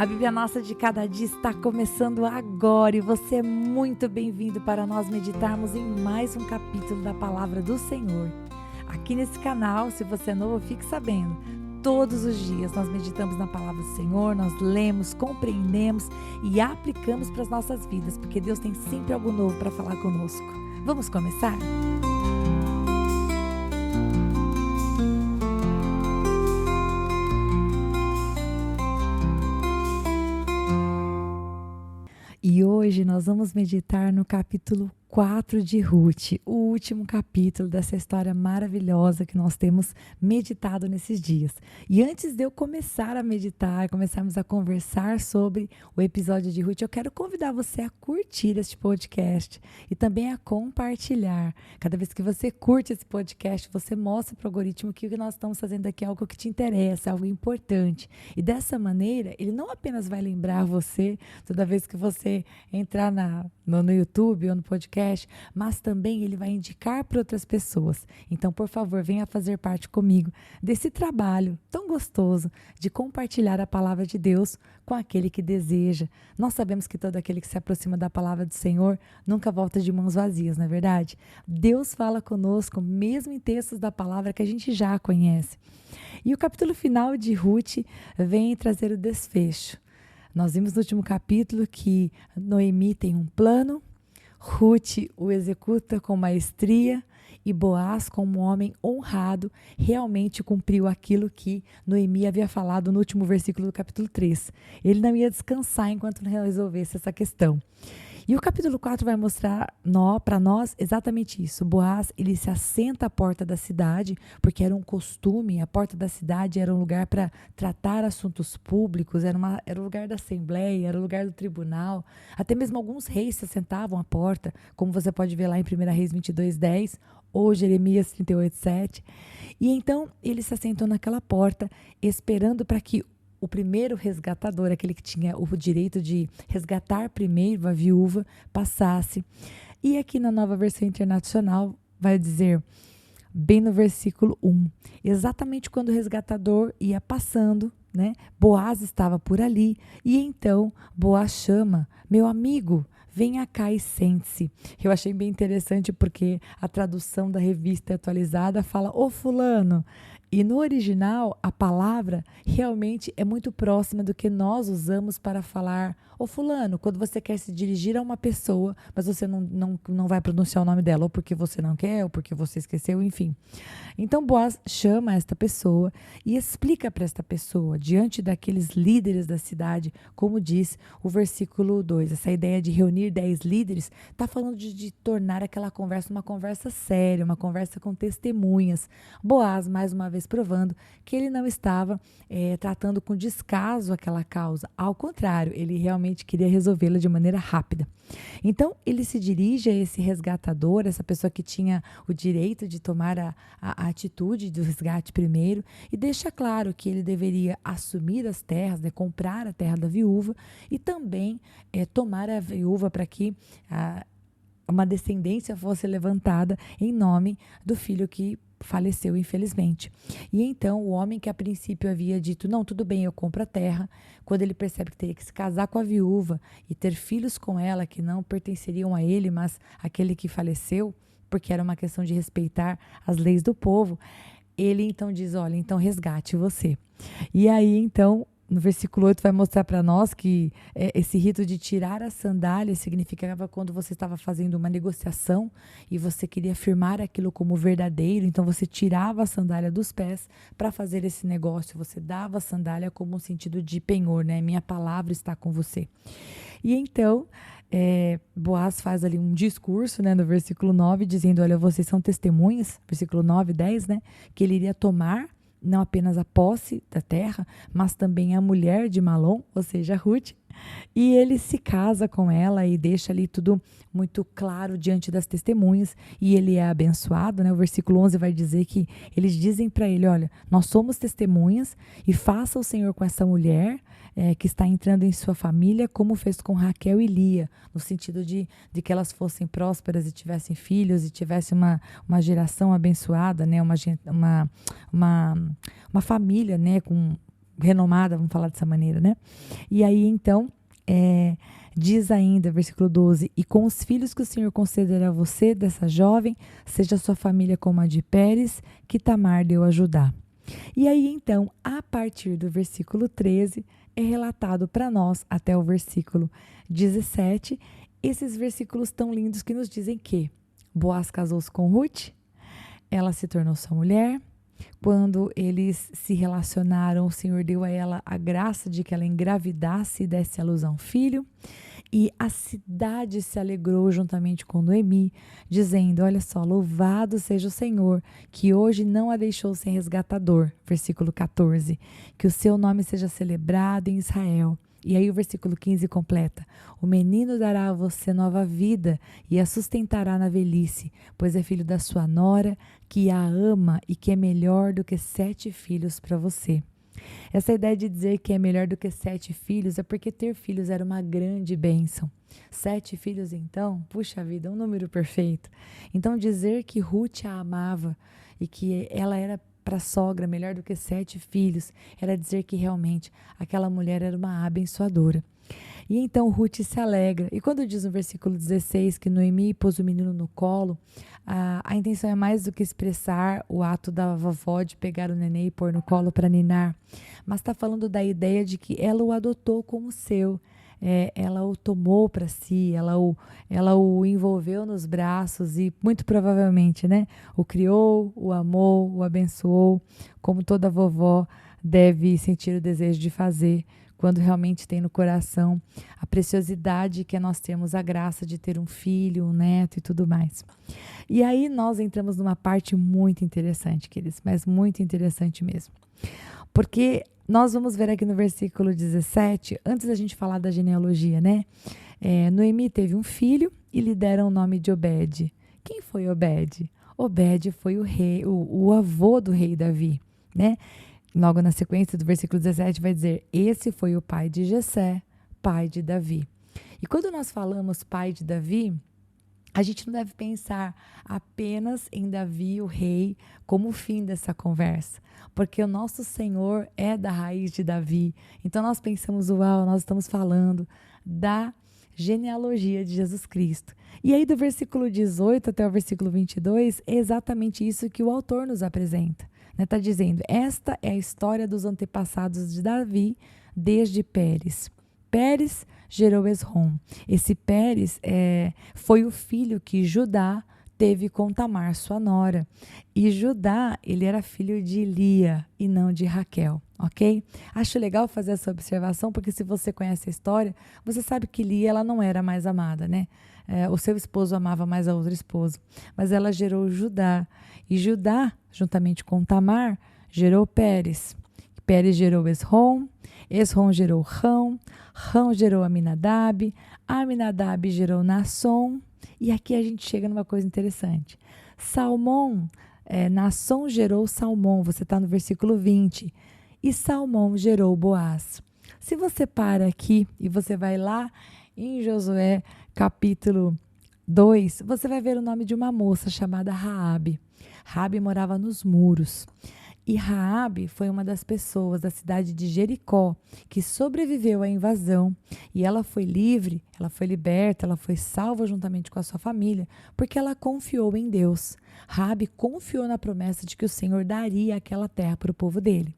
A Bíblia Nossa de Cada Dia está começando agora e você é muito bem-vindo para nós meditarmos em mais um capítulo da Palavra do Senhor. Aqui nesse canal, se você é novo, fique sabendo, todos os dias nós meditamos na Palavra do Senhor, nós lemos, compreendemos e aplicamos para as nossas vidas, porque Deus tem sempre algo novo para falar conosco. Vamos começar? E hoje nós vamos meditar no capítulo 4 de Ruth, o último capítulo dessa história maravilhosa que nós temos meditado nesses dias. E antes de eu começar a meditar, começarmos a conversar sobre o episódio de Ruth, eu quero convidar você a curtir este podcast e também a compartilhar. Cada vez que você curte esse podcast, você mostra para o algoritmo que o que nós estamos fazendo aqui é algo que te interessa, algo importante. E dessa maneira, ele não apenas vai lembrar você toda vez que você entrar no YouTube ou no podcast, mas também ele vai indicar para outras pessoas. Então, por favor, venha fazer parte comigo desse trabalho tão gostoso de compartilhar a palavra de Deus com aquele que deseja. Nós sabemos que todo aquele que se aproxima da palavra do Senhor nunca volta de mãos vazias, não é verdade? Deus fala conosco, mesmo em textos da palavra que a gente já conhece. E o capítulo final de Ruth vem trazer o desfecho. Nós vimos no último capítulo que Noemi tem um plano, Ruth o executa com maestria e Boaz, como um homem honrado, realmente cumpriu aquilo que Noemi havia falado no último versículo do capítulo 3. Ele não ia descansar enquanto não resolvesse essa questão. E o capítulo 4 vai mostrar para nós exatamente isso. Boaz, ele se assenta à porta da cidade, porque era um costume, a porta da cidade era um lugar para tratar assuntos públicos, era o lugar da assembleia, era o lugar do tribunal. Até mesmo alguns reis se assentavam à porta, como você pode ver lá em 1 Reis 22:10 ou Jeremias 38:7. E então ele se assentou naquela porta, esperando para que o primeiro resgatador, aquele que tinha o direito de resgatar primeiro a viúva, passasse. E aqui na Nova Versão Internacional vai dizer, bem no versículo 1, exatamente quando o resgatador ia passando, né, Boaz estava por ali, e então Boaz chama, meu amigo, venha cá e sente-se. Eu achei bem interessante porque a tradução da Revista Atualizada fala, ô fulano. E no original, a palavra realmente é muito próxima do que nós usamos para falar, ô fulano, quando você quer se dirigir a uma pessoa, mas você não vai pronunciar o nome dela, ou porque você não quer, ou porque você esqueceu, enfim. Então Boaz chama esta pessoa e explica para esta pessoa, diante daqueles líderes da cidade, como diz o versículo 2, essa ideia de reunir 10 líderes, está falando de tornar aquela conversa uma conversa séria, uma conversa com testemunhas. Boaz, mais uma vez, provando que ele não estava tratando com descaso aquela causa. Ao contrário, ele realmente queria resolvê-la de maneira rápida. Então, ele se dirige a esse resgatador, essa pessoa que tinha o direito de tomar a atitude do resgate primeiro, e deixa claro que ele deveria assumir as terras, né, comprar a terra da viúva e também tomar a viúva para que uma descendência fosse levantada em nome do filho que faleceu, infelizmente. E então o homem que a princípio havia dito, não, tudo bem, eu compro a terra, quando ele percebe que teria que se casar com a viúva e ter filhos com ela que não pertenceriam a ele, mas aquele que faleceu, porque era uma questão de respeitar as leis do povo, ele então diz, olha, então resgate você. E aí então no versículo 8 vai mostrar para nós que esse rito de tirar a sandália significava quando você estava fazendo uma negociação e você queria afirmar aquilo como verdadeiro, então você tirava a sandália dos pés para fazer esse negócio, você dava a sandália como um sentido de penhor, né? Minha palavra está com você. E então Boaz faz ali um discurso, né, no versículo 9, dizendo, olha, vocês são testemunhas, versículo 9 e 10, né, que ele iria tomar não apenas a posse da terra, mas também a mulher de Malom, ou seja, Ruth, e ele se casa com ela e deixa ali tudo muito claro diante das testemunhas, e ele é abençoado, né? O versículo 11 vai dizer que eles dizem para ele, olha, nós somos testemunhas e faça o Senhor com essa mulher que está entrando em sua família, como fez com Raquel e Lia, no sentido de que elas fossem prósperas e tivessem filhos e tivessem uma geração abençoada, né? Uma família, né? Com renomada, vamos falar dessa maneira, né? E aí, então, diz ainda, versículo 12, e com os filhos que o Senhor concederá a você, dessa jovem, seja sua família como a de Pérez, que Tamar deu a Judá. E aí, então, a partir do versículo 13, é relatado para nós, até o versículo 17, esses versículos tão lindos que nos dizem que Boaz casou-se com Ruth, ela se tornou sua mulher. Quando eles se relacionaram, o Senhor deu a ela a graça de que ela engravidasse e desse à luz a um filho. E a cidade se alegrou juntamente com Noemi, dizendo, olha só, louvado seja o Senhor, que hoje não a deixou sem resgatador. Versículo 14, que o seu nome seja celebrado em Israel. E aí o versículo 15 completa, o menino dará a você nova vida e a sustentará na velhice, pois é filho da sua nora, que a ama e que é melhor do que 7 filhos para você. Essa ideia de dizer que é melhor do que 7 filhos é porque ter filhos era uma grande bênção. 7 filhos, então, puxa vida, um número perfeito. Então, dizer que Ruth a amava e que ela era para a sogra melhor do que 7 filhos era dizer que realmente aquela mulher era uma abençoadora. E então Ruth se alegra. E quando diz no versículo 16 que Noemi pôs o menino no colo, a intenção é mais do que expressar o ato da vovó de pegar o neném e pôr no colo para ninar, mas está falando da ideia de que ela o adotou como seu. Ela o tomou para si, ela o envolveu nos braços e muito provavelmente, né, o criou, o amou, o abençoou, como toda vovó deve sentir o desejo de fazer quando realmente tem no coração a preciosidade que nós temos, a graça de ter um filho, um neto e tudo mais. E aí nós entramos numa parte muito interessante, queridos, mas muito interessante mesmo. Porque nós vamos ver aqui no versículo 17, antes da gente falar da genealogia, né? Noemi teve um filho e lhe deram o nome de Obed. Quem foi Obed? Obed foi o rei, o avô do rei Davi, né? Logo na sequência do versículo 17 vai dizer, esse foi o pai de Jessé, pai de Davi. E quando nós falamos pai de Davi, a gente não deve pensar apenas em Davi, o rei, como o fim dessa conversa, porque o nosso Senhor é da raiz de Davi. Então nós pensamos, uau, nós estamos falando da genealogia de Jesus Cristo. E aí do versículo 18 até o versículo 22, é exatamente isso que o autor nos apresenta. Está dizendo, esta é a história dos antepassados de Davi desde Pérez. Pérez gerou Esrom. Esse Pérez foi o filho que Judá teve com Tamar, sua nora. E Judá, ele era filho de Lia e não de Raquel, ok? Acho legal fazer essa observação, porque se você conhece a história, você sabe que Lia, ela não era mais amada, né? O seu esposo amava mais a outra esposa, mas ela gerou Judá. E Judá, juntamente com Tamar, gerou Pérez. Pérez gerou Esrom, Esrom gerou Rão, Rão gerou Aminadab, Aminadab gerou Nasson. E aqui a gente chega numa coisa interessante. Salmão, Nasson gerou Salmão, você está no versículo 20. E Salmão gerou Boaz. Se você para aqui e você vai lá em Josué capítulo 2, você vai ver o nome de uma moça chamada Raabe. Raabe morava nos muros. E Raabe foi uma das pessoas da cidade de Jericó que sobreviveu à invasão. E ela foi livre, ela foi liberta, ela foi salva juntamente com a sua família, porque ela confiou em Deus. Raabe confiou na promessa de que o Senhor daria aquela terra para o povo dele.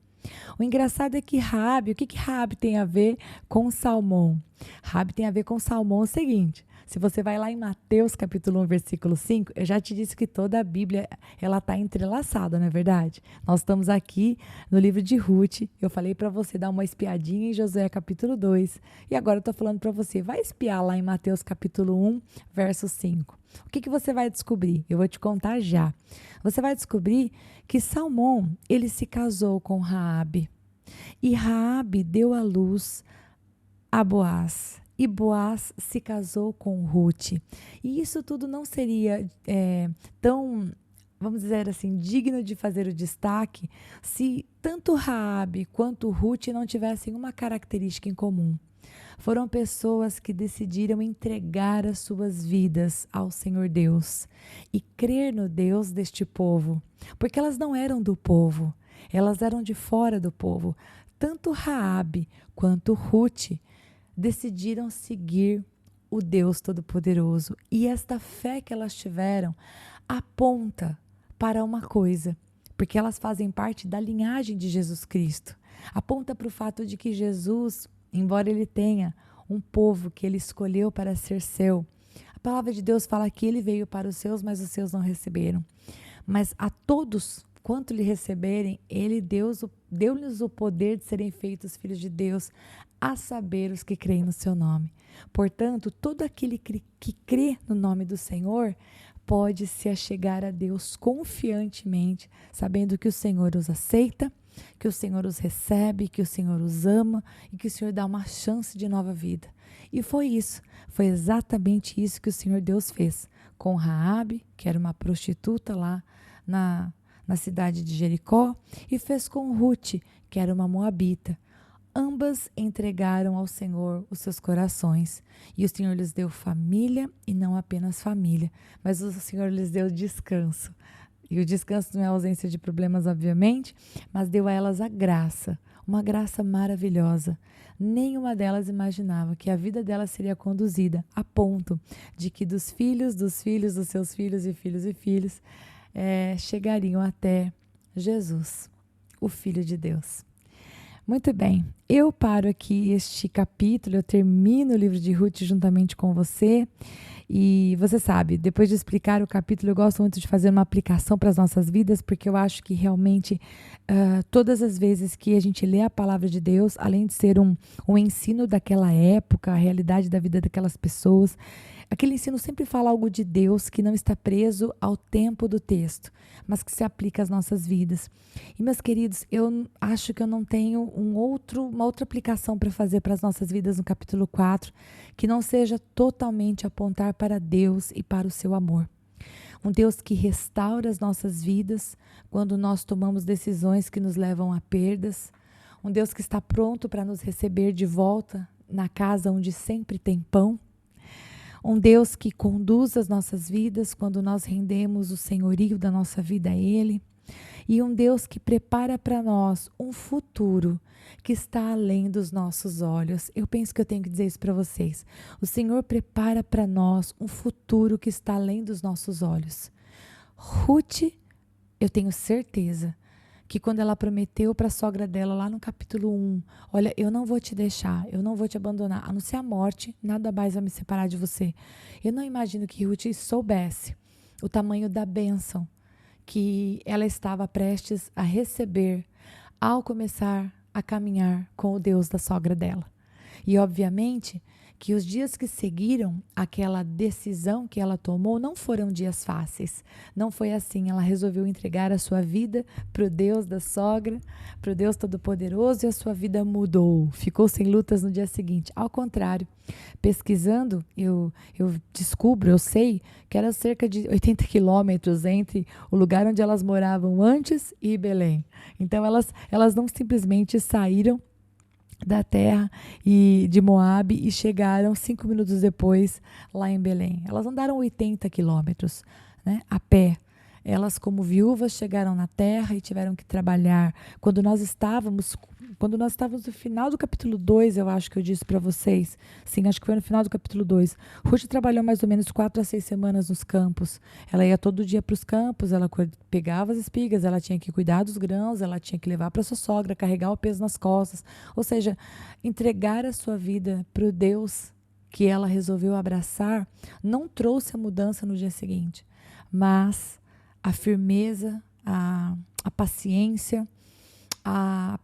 O engraçado é que Raabe, o que Raabe tem a ver com Salmão? Raabe tem a ver com Salmão o seguinte, se você vai lá em Mateus capítulo 1, versículo 5, eu já te disse que toda a Bíblia ela está entrelaçada, não é verdade? Nós estamos aqui no livro de Ruth, eu falei para você dar uma espiadinha em Josué capítulo 2, e agora eu estou falando para você, vai espiar lá em Mateus capítulo 1, verso 5. O que você vai descobrir? Eu vou te contar já. Você vai descobrir que Salmão, ele se casou com Raabe, e Raabe deu à luz a Boaz. E Boaz se casou com Ruth. E isso tudo não seria tão, vamos dizer assim, digno de fazer o destaque se tanto Raabe quanto Ruth não tivessem uma característica em comum. Foram pessoas que decidiram entregar as suas vidas ao Senhor Deus e crer no Deus deste povo, porque elas não eram do povo, elas eram de fora do povo. tanto Raabe quanto Ruth decidiram seguir o Deus Todo-Poderoso. E esta fé que elas tiveram aponta para uma coisa, porque elas fazem parte da linhagem de Jesus Cristo. Aponta para o fato de que Jesus, embora ele tenha um povo que ele escolheu para ser seu, a palavra de Deus fala que ele veio para os seus, mas os seus não receberam. Mas a todos quanto lhe receberem, ele deu-lhes o poder de serem feitos filhos de Deus, a saber, os que creem no seu nome. Portanto, todo aquele que crê no nome do Senhor pode se achegar a Deus confiantemente, sabendo que o Senhor os aceita, que o Senhor os recebe, que o Senhor os ama e que o Senhor dá uma chance de nova vida. E foi exatamente isso que o Senhor Deus fez com Raabe, que era uma prostituta lá na cidade de Jericó, e fez com Ruth, que era uma moabita. Ambas entregaram ao Senhor os seus corações, e o Senhor lhes deu família, e não apenas família, mas o Senhor lhes deu descanso. E o descanso não é a ausência de problemas, obviamente, mas deu a elas a graça, uma graça maravilhosa. Nenhuma delas imaginava que a vida delas seria conduzida a ponto de que dos filhos, dos seus filhos e filhos, chegariam até Jesus, o Filho de Deus. Muito bem, eu paro aqui este capítulo, eu termino o livro de Ruth juntamente com você. E você sabe, depois de explicar o capítulo, eu gosto muito de fazer uma aplicação para as nossas vidas, porque eu acho que realmente todas as vezes que a gente lê a palavra de Deus, além de ser um ensino daquela época, a realidade da vida daquelas pessoas, aquele ensino sempre fala algo de Deus que não está preso ao tempo do texto, mas que se aplica às nossas vidas. E, meus queridos, eu acho que eu não tenho uma outra aplicação para fazer para as nossas vidas no capítulo 4, que não seja totalmente apontar para Deus e para o seu amor. Um Deus que restaura as nossas vidas quando nós tomamos decisões que nos levam a perdas. Um Deus que está pronto para nos receber de volta na casa onde sempre tem pão. Um Deus que conduz as nossas vidas quando nós rendemos o senhorio da nossa vida a Ele. E um Deus que prepara para nós um futuro que está além dos nossos olhos. Eu penso que eu tenho que dizer isso para vocês. O Senhor prepara para nós um futuro que está além dos nossos olhos. Ruth, eu tenho certeza que quando ela prometeu para a sogra dela lá no capítulo 1, olha, eu não vou te deixar, eu não vou te abandonar, a não ser a morte, nada mais vai me separar de você. Eu não imagino que Ruth soubesse o tamanho da bênção que ela estava prestes a receber ao começar a caminhar com o Deus da sogra dela. E, obviamente, que os dias que seguiram aquela decisão que ela tomou não foram dias fáceis. Não foi assim. Ela resolveu entregar a sua vida para o Deus da sogra, para o Deus Todo-Poderoso, e a sua vida mudou. Ficou sem lutas no dia seguinte. Ao contrário, pesquisando, eu sei que era cerca de 80 quilômetros entre o lugar onde elas moravam antes e Belém. Então, elas não simplesmente saíram da terra e de Moabe e chegaram 5 minutos depois lá em Belém. Elas andaram 80 quilômetros, né, a pé. Elas, como viúvas, chegaram na terra e tiveram que trabalhar. Quando nós estávamos no final do capítulo 2, eu acho que eu disse para vocês, sim, acho que foi no final do capítulo 2, Ruth trabalhou mais ou menos 4 a 6 semanas nos campos. Ela ia todo dia para os campos, ela pegava as espigas, ela tinha que cuidar dos grãos, ela tinha que levar para sua sogra, carregar o peso nas costas, ou seja, entregar a sua vida para o Deus que ela resolveu abraçar, não trouxe a mudança no dia seguinte, mas a firmeza, a paciência, a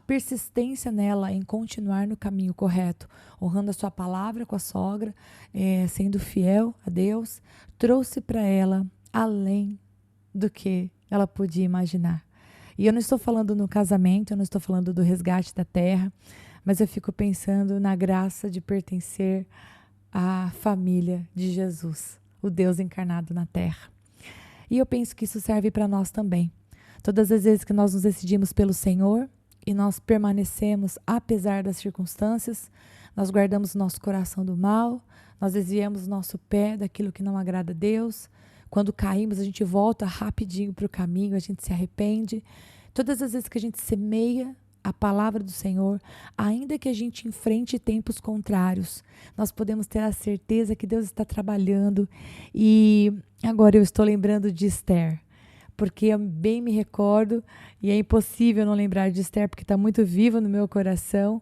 persistência nela em continuar no caminho correto, honrando a sua palavra com a sogra, sendo fiel a Deus, trouxe para ela além do que ela podia imaginar. E eu não estou falando no casamento, eu não estou falando do resgate da terra, mas eu fico pensando na graça de pertencer à família de Jesus, o Deus encarnado na terra. E eu penso que isso serve para nós também. Todas as vezes que nós nos decidimos pelo Senhor e nós permanecemos apesar das circunstâncias, nós guardamos o nosso coração do mal, nós desviamos o nosso pé daquilo que não agrada a Deus. Quando caímos, a gente volta rapidinho para o caminho, a gente se arrepende. Todas as vezes que a gente semeia a palavra do Senhor, ainda que a gente enfrente tempos contrários, nós podemos ter a certeza que Deus está trabalhando. E agora eu estou lembrando de Esther, porque eu bem me recordo, e é impossível não lembrar de Esther, porque está muito viva no meu coração,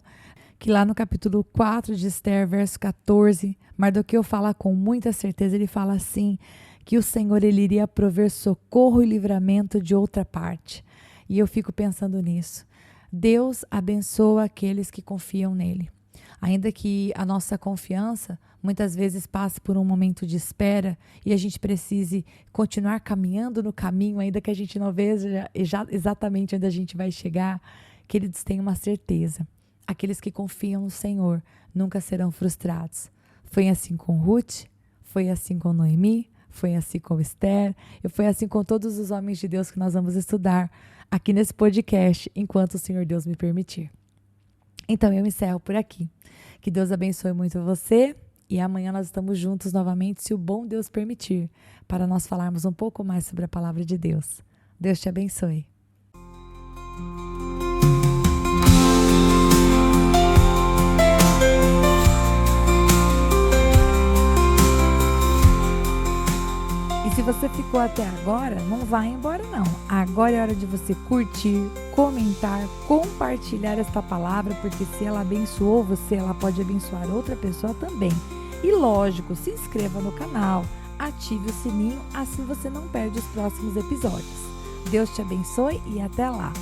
que lá no capítulo 4 de Esther, verso 14, Mardoqueu fala com muita certeza, ele fala assim, que o Senhor ele iria prover socorro e livramento de outra parte. E eu fico pensando nisso. Deus abençoa aqueles que confiam nele. Ainda que a nossa confiança muitas vezes passe por um momento de espera e a gente precise continuar caminhando no caminho, ainda que a gente não veja exatamente onde a gente vai chegar, que eles tenham uma certeza. Aqueles que confiam no Senhor nunca serão frustrados. Foi assim com Ruth, foi assim com Noemi, foi assim com Esther, e foi assim com todos os homens de Deus que nós vamos estudar aqui nesse podcast, enquanto o Senhor Deus me permitir. Então eu encerro por aqui. Que Deus abençoe muito você e amanhã nós estamos juntos novamente, se o bom Deus permitir, para nós falarmos um pouco mais sobre a palavra de Deus. Deus te abençoe. Se você ficou até agora, não vai embora não. Agora é hora de você curtir, comentar, compartilhar esta palavra, porque se ela abençoou você, ela pode abençoar outra pessoa também. E lógico, se inscreva no canal, ative o sininho, assim você não perde os próximos episódios. Deus te abençoe e até lá!